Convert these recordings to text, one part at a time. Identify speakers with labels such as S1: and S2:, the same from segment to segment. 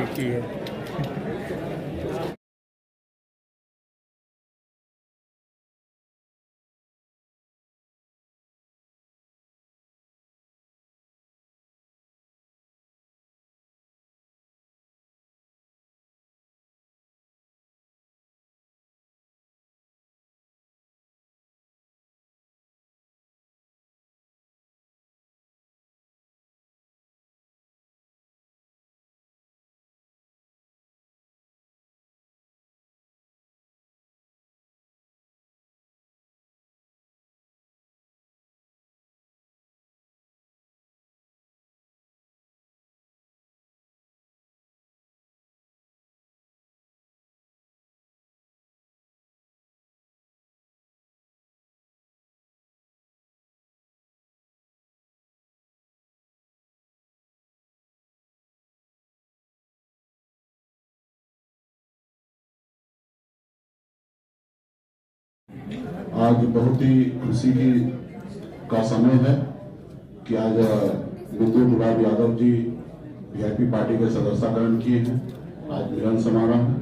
S1: एक ही है।
S2: आज बहुत ही खुशी का समय है कि आज बिंदु गुलाब यादव जी वीआईपी पार्टी के सदस्यता ग्रहण किए हैं। आज मिलन समारोह है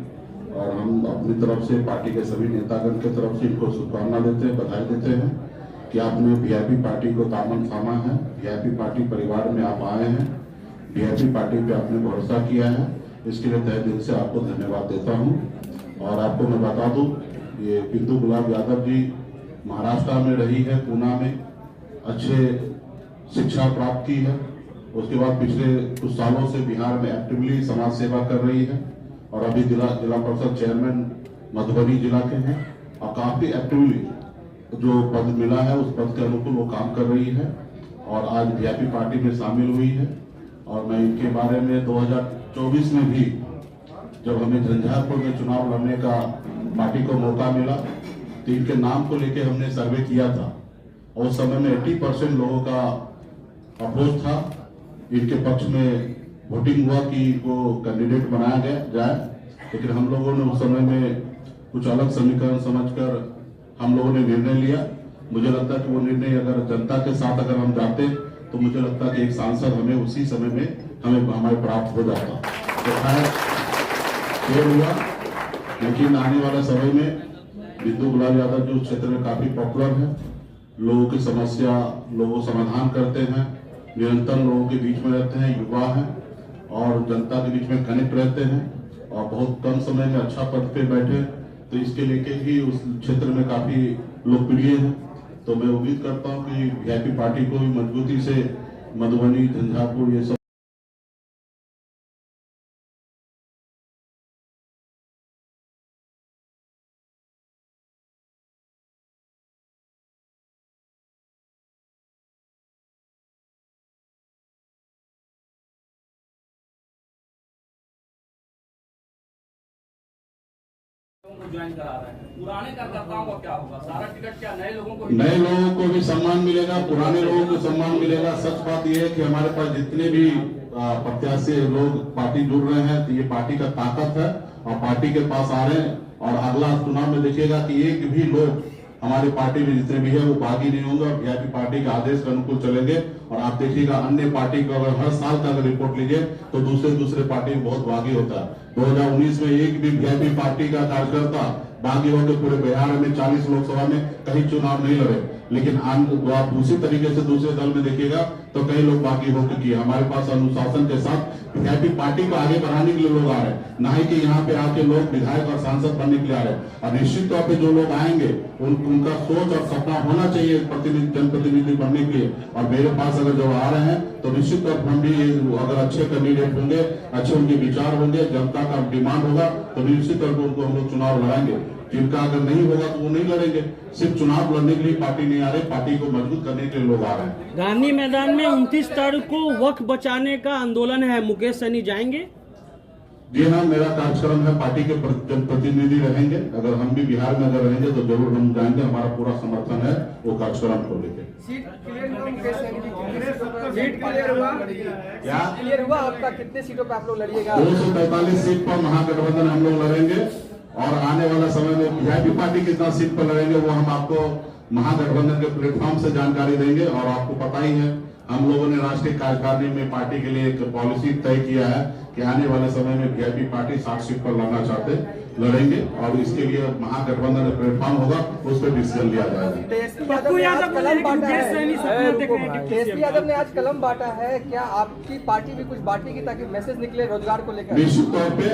S2: और हम अपनी तरफ से पार्टी के सभी नेतागण की तरफ से इनको शुभकामना देते हैं, बधाई देते हैं कि आपने वीआईपी पार्टी को दामन थामा है। वीआईपी पार्टी परिवार में आप आए हैं, वीआईपी पार्टी पे आपने भरोसा किया है, इसके लिए तहे दिल से आपको धन्यवाद देता हूँ। और आपको मैं बता दूं, ये बिंदु गुलाब यादव जी महाराष्ट्र में रही है, पूना में अच्छे शिक्षा प्राप्त की है। उसके बाद पिछले कुछ सालों से बिहार में एक्टिवली समाज सेवा कर रही है और अभी जिला परिषद चेयरमैन मधुबनी जिला के हैं और काफी एक्टिवली जो पद मिला है उस पद के अनुकूल वो काम कर रही है और आज वीआईपी पार्टी में शामिल हुई है। और मैं इनके बारे में 2024 में भी जब हमें झंझारपुर में चुनाव लड़ने का पार्टी को मौका मिला तो इनके नाम को लेकर हमने सर्वे किया था और उस समय में 80% लोगों का अपोज था। इनके पक्ष में वोटिंग हुआ कि इनको कैंडिडेट बनाया जाए, लेकिन हम लोगों ने उस समय में कुछ अलग समीकरण समझकर हम लोगों ने निर्णय लिया। मुझे लगता है कि वो निर्णय अगर जनता के साथ अगर हम जाते तो मुझे लगता है कि एक सांसद हमें उसी समय में हमारे प्राप्त हो जाता। तो देर हुआ, लेकिन आने वाले समय में बिंदु गुलाब यादव जो क्षेत्र में काफी पॉपुलर है, लोगों की समस्या लोगों समाधान करते हैं, निरंतर लोगों के बीच में रहते हैं, युवा हैं और जनता के बीच में कनेक्ट रहते हैं और बहुत कम समय में अच्छा पद पे बैठे, तो इसके लेके भी उस क्षेत्र में काफी लोकप्रिय है। तो मैं उम्मीद करता हूं कि वीआईपी पार्टी को भी मजबूती से मधुबनी, झंझारपुर ये सब
S3: ज्वाइन करा रहे हैं। पुराने कार्यकर्ताओं का क्या होगा? सारा टिकट क्या नए लोगों
S2: को भी सम्मान मिलेगा, पुराने लोगों को सम्मान मिलेगा। सच बात यह है कि हमारे पास जितने भी प्रत्याशी लोग पार्टी जुड़ रहे हैं तो ये पार्टी का ताकत है और पार्टी के पास आ रहे हैं और अगला चुनाव में देखिएगा कि एक भी लोग हमारी पार्टी में जितने भी है वो बागी नहीं होंगे और वीआईपी पार्टी के आदेश के अनुकूल चलेंगे। और आप देखिएगा अन्य पार्टी को अगर हर साल का अगर रिपोर्ट लीजिए तो दूसरे पार्टी में बहुत बागी होता है। 2019 में एक भी वीआईपी पार्टी का कार्यकर्ता बागी होकर पूरे बिहार में 40 लोकसभा में कहीं चुनाव नहीं लड़े, लेकिन आप उसी तरीके से दूसरे दल में देखिएगा तो कई लोग बागी होकर किए। हमारे पास अनुशासन के साथ वीआईपी पार्टी को आगे बढ़ाने के लिए लोग आ रहे हैं, ना ही कि यहाँ पे आके लोग विधायक और सांसद बनने के लिए आ रहे हैं। और निश्चित तौर पे जो लोग आएंगे उनका सोच और सपना होना चाहिए जनप्रतिनिधि बनने के लिए। और मेरे पास अगर जो आ रहे हैं तो निश्चित तौर पर हम भी अगर अच्छे कैंडिडेट होंगे, अच्छे उनके विचार होंगे, जनता का डिमांड होगा तो निश्चित तौर पर उनको हम लोग चुनाव लड़ाएंगे। जिनका अगर नहीं होगा तो वो नहीं लड़ेंगे। सिर्फ चुनाव लड़ने के लिए पार्टी नहीं आ रही, पार्टी को मजबूत करने के लिए लोग आ रहे हैं।
S1: गांधी मैदान में 29 तारीख को वक्फ बचाने का आंदोलन है, मुकेश सहनी जाएंगे?
S2: जी हाँ, मेरा कार्यक्रम है, पार्टी के प्रतिनिधि रहेंगे। अगर हम भी बिहार में अगर रहेंगे तो जरूर हम जाएंगे, हमारा पूरा समर्थन है वो कार्यक्रम को लेकर।
S4: सीट क्लियर हुआ मुकेश सहनी जी? सीट क्लियर हुआ? क्या क्लियर हुआ आपका? कितने सीटों पे आप लोग लड़िएगा?
S2: 245 सीट पर महागठबंधन हम लोग लड़ेंगे और आने वाला समय में वीआईपी पार्टी कितना सीट पर लड़ेंगे वो हम आपको महागठबंधन के प्लेटफॉर्म से जानकारी देंगे। और आपको पता ही है हम लोगों ने राष्ट्रीय कार्यकारिणी में पार्टी के लिए एक पॉलिसी तय किया है कि आने वाले समय में वीआईपी पार्टी 60 सीट पर लड़ना चाहते लड़ेंगे और इसके लिए महागठबंधन प्लेटफॉर्म होगा, उस पर डिसीजन लिया जाएगा।
S4: तेजस्वी यादव ने आज कलम बांटा है, क्या आपकी पार्टी भी कुछ बांटेगी ताकि मैसेज निकले रोजगार को लेकर?
S2: निश्चित तौर पे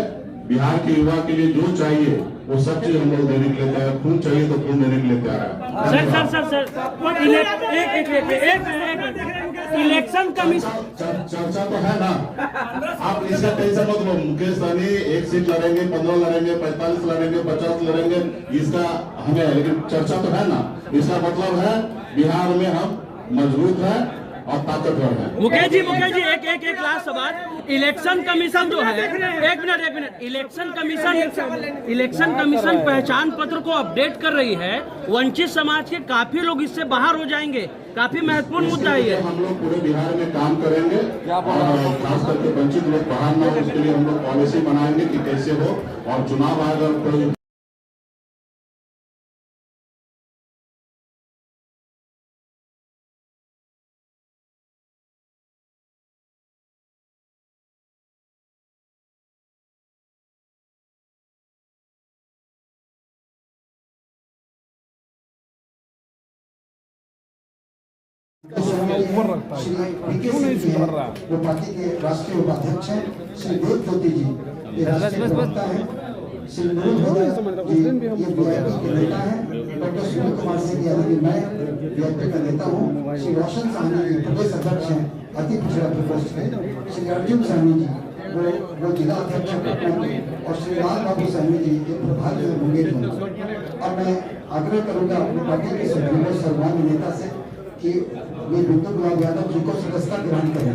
S2: बिहार के युवा के लिए जो चाहिए वो सब चीज हम लोग देने के लिए तैयार, खून चाहिए तो खून देने के लिए तैयार है।
S1: इलेक्शन कमीशन
S2: चर्चा तो है ना, आप इसका टेंशन मत लो। मुकेश सहनी 1 सीट लड़ेंगे, 15 लड़ेंगे, 45 लड़ेंगे, 50 लड़ेंगे, इसका हमें, लेकिन चर्चा तो है ना। इसका मतलब है बिहार में हम मजबूत है और ताकतवर है।
S1: मुकेश जी एक लास्ट सवाल। इलेक्शन कमीशन जो है, एक मिनट, इलेक्शन कमीशन पहचान पत्र को अपडेट कर रही है। वंचित समाज के काफी लोग इससे बाहर हो जाएंगे, काफी महत्वपूर्ण मुद्दा है ये।
S2: हम लोग पूरे बिहार में काम करेंगे और खास करके वंचित लोग बाहर न हो, उसके लिए हम लोग पॉलिसी बनाएंगे कि कैसे हो। और चुनाव आयोग अगर कोई
S5: ऊपर रखता है, क्यों नहीं सुधर रहा?
S6: वो पार्टी के राष्ट्रीय उपाध्यक्ष हैं श्री देव ज्योति जी, ये राष्ट्रीय प्रवक्ता है श्री नूरुल हुदा जी, ये वीआईपी के नेता हैं। डॉक्टर सुनील कुमार सिंह यादव जी, मैं वीआईपी का नेता हूँ। श्री रोशन साहनी जी प्रदेश अध्यक्ष हैं अति पिछड़ा प्रकोष्ठ में। श्री अर्जुन साहनी जी वो जिला अध्यक्ष हैं और श्री लाल बाबू साहनी जी ये प्रभारी मुंगेर में। और मैं आग्रह करूँगा अपनी पार्टी के सभी सर्वमान्य नेता से कि ये बिंदु गुलाब यादव जी को सदस्यता ग्रहण करें।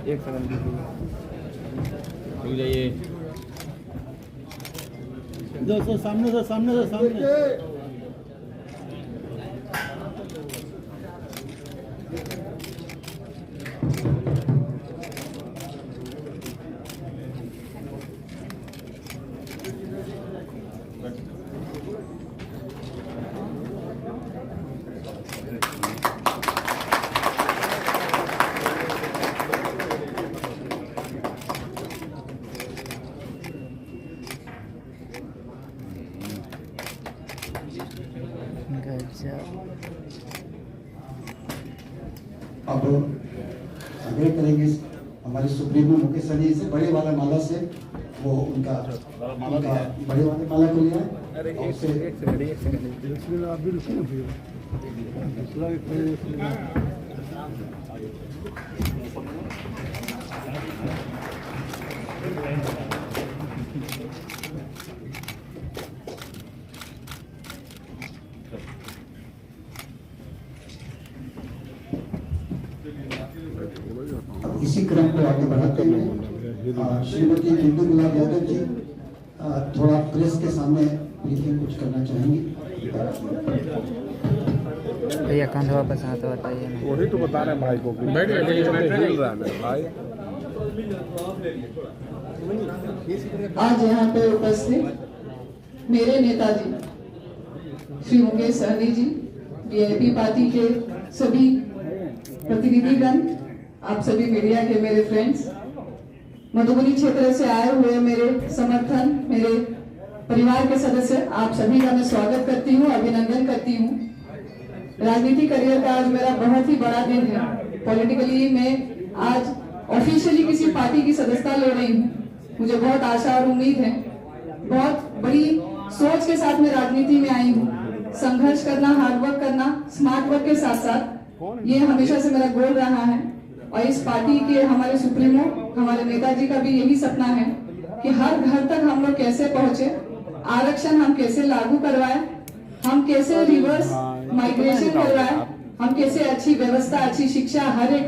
S5: एक सेकंड जाइए, सामने
S6: अब आग्रह करेंगे हमारे सुप्रीमो मुकेश सहनी से बड़े वाला माला से वो उनका बड़े वाले माला को लिया और इसी क्रम को आगे बढ़ाते हुए श्रीमती बिंदु गुलाब यादव जी थोड़ा प्रेस के सामने ब्रीफिंग कुछ करना चाहेंगी।
S7: भैया कंधा वापस हाथ बताइए ना।
S5: वही तो बता रहे हैं भाई को कि बैठ हिल रहा है भाई।
S8: आज यहाँ पे उपस्थित मेरे नेताजी श्री मुकेश सहनी जी, वीआईपी पार्टी के सभी प्रतिनिधिगण, आप सभी मीडिया के मेरे फ्रेंड्स, मधुबनी क्षेत्र से आए हुए मेरे समर्थन, मेरे परिवार के सदस्य, आप सभी का मैं स्वागत करती हूँ, अभिनंदन करती हूँ। राजनीतिक करियर का आज मेरा बहुत ही बड़ा दिन है। पॉलिटिकली मैं आज ऑफिशियली किसी पार्टी की सदस्यता ले रही हूँ। मुझे बहुत आशा और उम्मीद है, बहुत बड़ी सोच के साथ मैं राजनीति में आई हूँ। संघर्ष करना, हार्डवर्क करना, स्मार्ट वर्क के साथ साथ ये हमेशा से मेरा गोल रहा है। और इस पार्टी के हमारे सुप्रीमो, हमारे नेताजी का भी यही सपना है कि हर घर तक हम लोग कैसे पहुंचे, आरक्षण हम कैसे लागू करवाए, हम कैसे रिवर्स माइग्रेशन करवाए, हम कैसे अच्छी व्यवस्था, अच्छी शिक्षा हर एक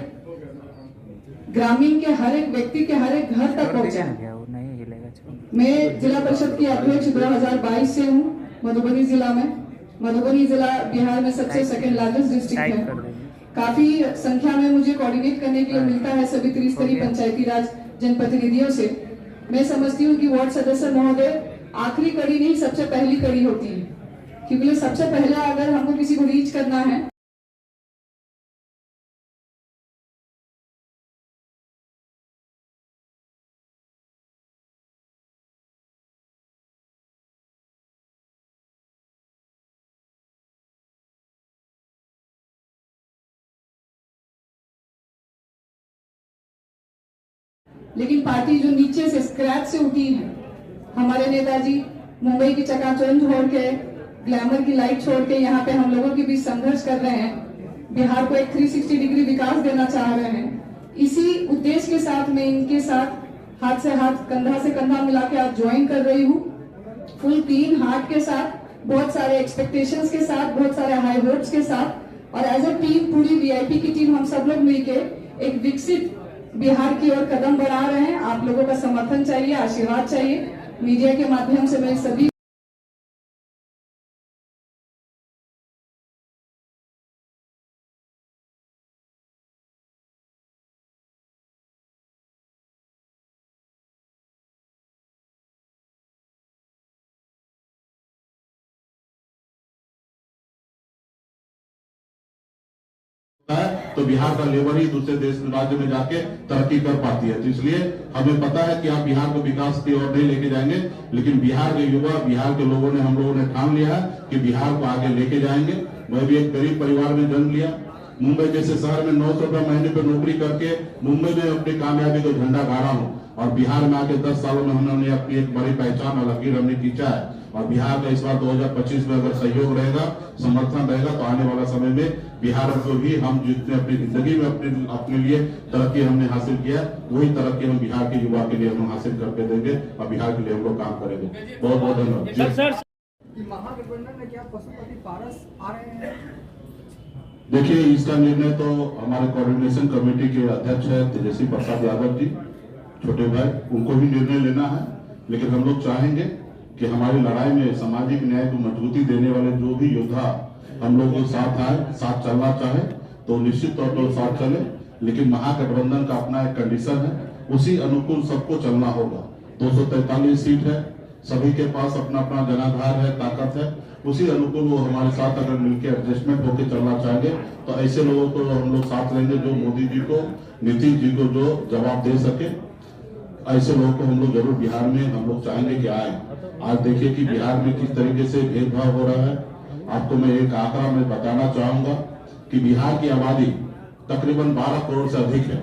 S8: ग्रामीण के, हर एक व्यक्ति के, हर एक घर तक पहुंचे। मैं जिला परिषद की अध्यक्ष 2022 से हूँ मधुबनी जिला में। मधुबनी जिला बिहार में सबसे सेकंड लार्जेस्ट डिस्ट्रिक्ट है। काफी संख्या में मुझे कोऑर्डिनेट करने के लिए मिलता है सभी त्रिस्तरीय पंचायती राज जनप्रतिनिधियों से। मैं समझती हूँ कि वार्ड सदस्य महोदय आखिरी कड़ी नहीं, सबसे पहली कड़ी होती है क्योंकि सबसे पहले अगर हमको किसी को रीच करना है लेकिन पार्टी जो नीचे से स्क्रैच से उठी है, हमारे नेताजी मुंबई की चकाचौंध छोड़ के, ग्लैमर की लाइट छोड़ के यहाँ पे हम लोगों के बीच संघर्ष कर रहे हैं, बिहार को एक 360 डिग्री विकास देना चाह रहे हैं। इसी उद्देश्य के साथ मैं इनके साथ हाथ से हाथ, कंधा से कंधा मिला के आज ज्वाइन कर रही हूँ, फुल क्लीन हार्ट के साथ, बहुत सारे एक्सपेक्टेशंस के साथ, बहुत सारे हाई होप्स के साथ, और एज अ टीम, पूरी वीआईपी की टीम हम सब लोग मिलके एक विकसित बिहार की ओर कदम बढ़ा रहे हैं। आप लोगों का समर्थन चाहिए, आशीर्वाद चाहिए। मीडिया के माध्यम से मैं सभी
S2: तो बिहार का लेबर ही दूसरे देश राज्य में जाके तरक्की कर पाती है। तो इसलिए हमें पता है कि आप बिहार को विकास की ओर नहीं लेके जाएंगे, लेकिन बिहार के युवा, बिहार के लोगों ने, हम लोगों ने ठान लिया है कि बिहार को आगे लेके जाएंगे। मैं भी एक गरीब परिवार में जन्म लिया, मुंबई जैसे शहर में 900 रुपए महीने पर नौकरी करके मुंबई में अपनी कामयाबी को झंडा गाड़ा हूँ, और बिहार में आके 10 सालों में हमने अपनी एक बड़ी पहचान और लकीर हमने खींचा है। और बिहार का इस बार 2025 में अगर सहयोग रहेगा, समर्थन रहेगा, तो आने वाला समय में बिहार को भी हम जितने अपनी जिंदगी में अपने लिए तरक्की हमने हासिल किया, वही तरक्की हम बिहार के युवा के लिए हम हासिल करके देंगे और बिहार के लिए हम लोग काम करेंगे। बहुत बहुत धन्यवाद।
S4: महागठबंधन में क्या पशुपति पारस आ रहे हैं?
S2: देखिए, इसका निर्णय तो हमारे कोऑर्डिनेशन कमेटी के अध्यक्ष है तेजस्वी प्रसाद यादव जी, छोटे भाई, उनको भी निर्णय लेना है। लेकिन हम लोग चाहेंगे कि हमारी लड़ाई में सामाजिक न्याय को मजबूती देने वाले जो भी योद्धा हम लोग के साथ आए, साथ चलना चाहे तो निश्चित तौर पर साथ चले। लेकिन महागठबंधन का अपना एक कंडीशन है, उसी अनुकूल सबको चलना होगा। 243 सीट है, सभी के पास अपना अपना जनाधार है, ताकत है, उसी अनुकूल वो हमारे साथ अगर मिलकर एडजस्टमेंट होकर चलना चाहेंगे तो ऐसे लोगों को हम लोग साथ लेंगे जो मोदी जी को, नीतीश जी को जो जवाब दे सके। ऐसे लोगों को हम लोग जरूर बिहार में हम लोग चाहेंगे कि आए। आज देखिए कि बिहार में किस तरीके से भेदभाव हो रहा है। आपको मैं एक आंकड़ा में बताना चाहूंगा कि बिहार की आबादी तकरीबन 12 करोड़ से अधिक है,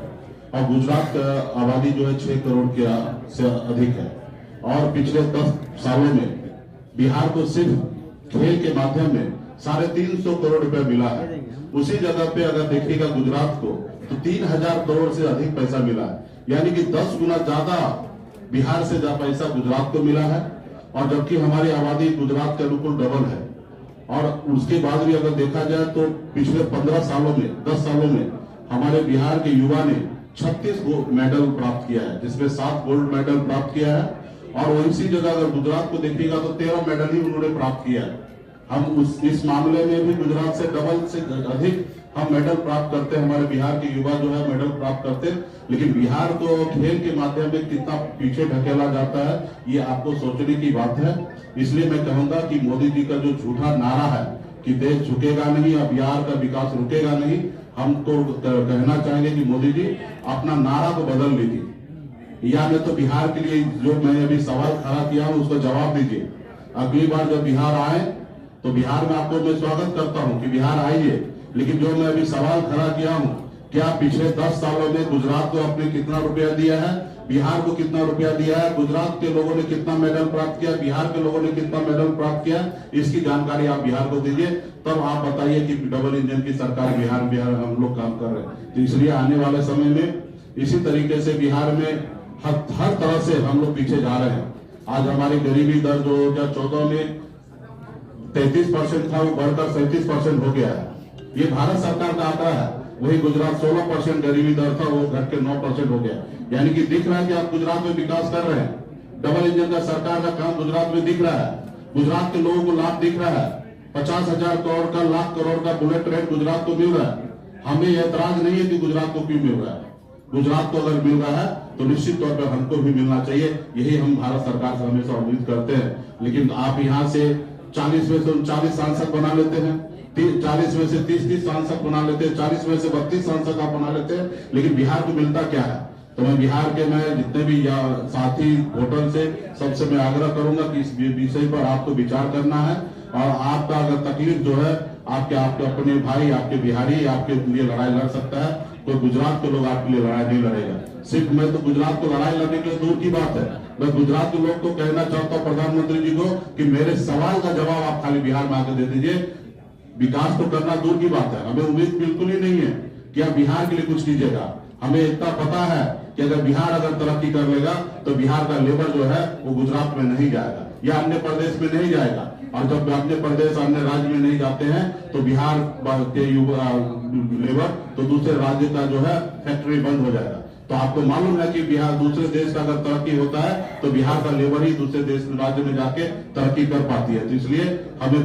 S2: और गुजरात का आबादी जो है 6 करोड़ से अधिक है। और पिछले 10 सालों में बिहार को सिर्फ खेल के माध्यम में 350 करोड़ रुपए मिला है। उसी जगह पे अगर देखिएगा गुजरात को, तो 3000 करोड़ से अधिक पैसा मिला है, यानी कि 10 गुना ज्यादा बिहार से ज्यादा पैसा गुजरात को मिला है। और जबकि हमारी आबादी गुजरात के अनुकूल डबल है। और उसके बाद भी अगर देखा जाए तो पिछले 15 सालों में, 10 सालों में हमारे बिहार के युवा ने 36 मेडल प्राप्त किया है, जिसमें 7 गोल्ड मेडल प्राप्त किया है। और इसी जगह अगर गुजरात को देखिएगा तो 13 मेडल ही उन्होंने प्राप्त किया है। हम इस मामले में भी गुजरात से डबल से अधिक हम मेडल प्राप्त करते हैं। हमारे बिहार के युवा जो है मेडल प्राप्त करते हैं। लेकिन बिहार को खेल के माध्यम में कितना पीछे ढकेला जाता है, ये आपको सोचने की बात है। इसलिए मैं कहूंगा कि मोदी जी का जो झूठा नारा है कि देश झुकेगा नहीं और बिहार का विकास रुकेगा नहीं, हम तो कहना चाहेंगे कि मोदी जी अपना नारा को बदल लीजिए, या मैं तो बिहार के लिए जो मैं अभी सवाल खड़ा किया हूँ उसका जवाब दीजिए। अगली बार जब बिहार आए तो बिहार में आपको मैं स्वागत करता हूँ कि बिहार आइए। लेकिन जो मैं अभी सवाल खड़ा किया हूँ, क्या पिछले 10 सालों में गुजरात को आपने कितना रुपया दिया है, बिहार को कितना रुपया दिया है, गुजरात के लोगों ने कितना मेडल प्राप्त किया, बिहार के लोगों ने कितना मेडल प्राप्त किया, इसकी जानकारी आप बिहार को दीजिए। तब आप बताइए कि डबल इंजन की सरकार बिहार हम लोग काम कर रहे हैं। तो इसलिए आने वाले समय में इसी तरीके से बिहार में हर तरह से हम लोग पीछे जा रहे हैं। आज हमारी गरीबी दर 2014 में 33% था, वो बढ़कर 37% हो गया है। ये भारत सरकार का आंकड़ा है। वही गुजरात 16% गरीबी दर था, वो घट के 9% हो गया। यानी कि दिख रहा है कि आप गुजरात में विकास कर रहे हैं। डबल इंजन का सरकार का काम गुजरात में दिख रहा है। गुजरात के लोगों को लाभ दिख रहा है। 50,000 करोड़ का, लाख करोड़ का बुलेट ट्रेन गुजरात को मिल रहा है। हमें ऐतराज नहीं है कि गुजरात को क्यों मिल रहा है। गुजरात को अगर मिल रहा है तो निश्चित तौर पर हमको भी मिलना चाहिए। यही हम भारत सरकार से हमेशा उम्मीद करते हैं। लेकिन आप यहाँ से 40 में से 39 सांसद बना लेते हैं, 40 में से 30 सांसद बना लेते हैं, 40 में से 32 सांसद आप बना लेते हैं, लेकिन बिहार को मिलता क्या है? तो मैं बिहार के जितने भी साथी वोटर से सबसे मैं आग्रह करूंगा कि इस विषय पर आपको विचार करना है, और आपका अगर तकलीफ जो है आपके अपने भाई, आपके बिहारी आपके लिए लड़ाई लड़ सकता है, कोई गुजरात के लोग आपके लिए लड़ाई नहीं लड़ेगा। सिर्फ मैं तो गुजरात को लड़ाई लड़ने के लिए दूर की बात है, मैं गुजरात के लोग को कहना चाहता हूँ, प्रधानमंत्री जी को, कि मेरे सवाल का जवाब आप खाली बिहार में आकर दे दीजिए। विकास तो करना दूर की बात है, हमें उम्मीद बिल्कुल ही नहीं है कि आप बिहार के लिए कुछ कीजिएगा। हमें इतना पता है कि अगर बिहार तरक्की कर लेगा तो बिहार का लेबर जो है वो गुजरात में नहीं जाएगा या अन्य प्रदेश में नहीं जाएगा, और जब अन्य प्रदेश अन्य राज्य में नहीं जाते हैं तो बिहार के लेबर तो दूसरे राज्य का जो है फैक्ट्री बंद हो जाएगा। तो आपको मालूम है कि बिहार दूसरे देश का अगर तरक्की होता है तो बिहार का लेबर ही दूसरे देश राज्य में जाके तरक्की कर पाती है। तो इसलिए हमें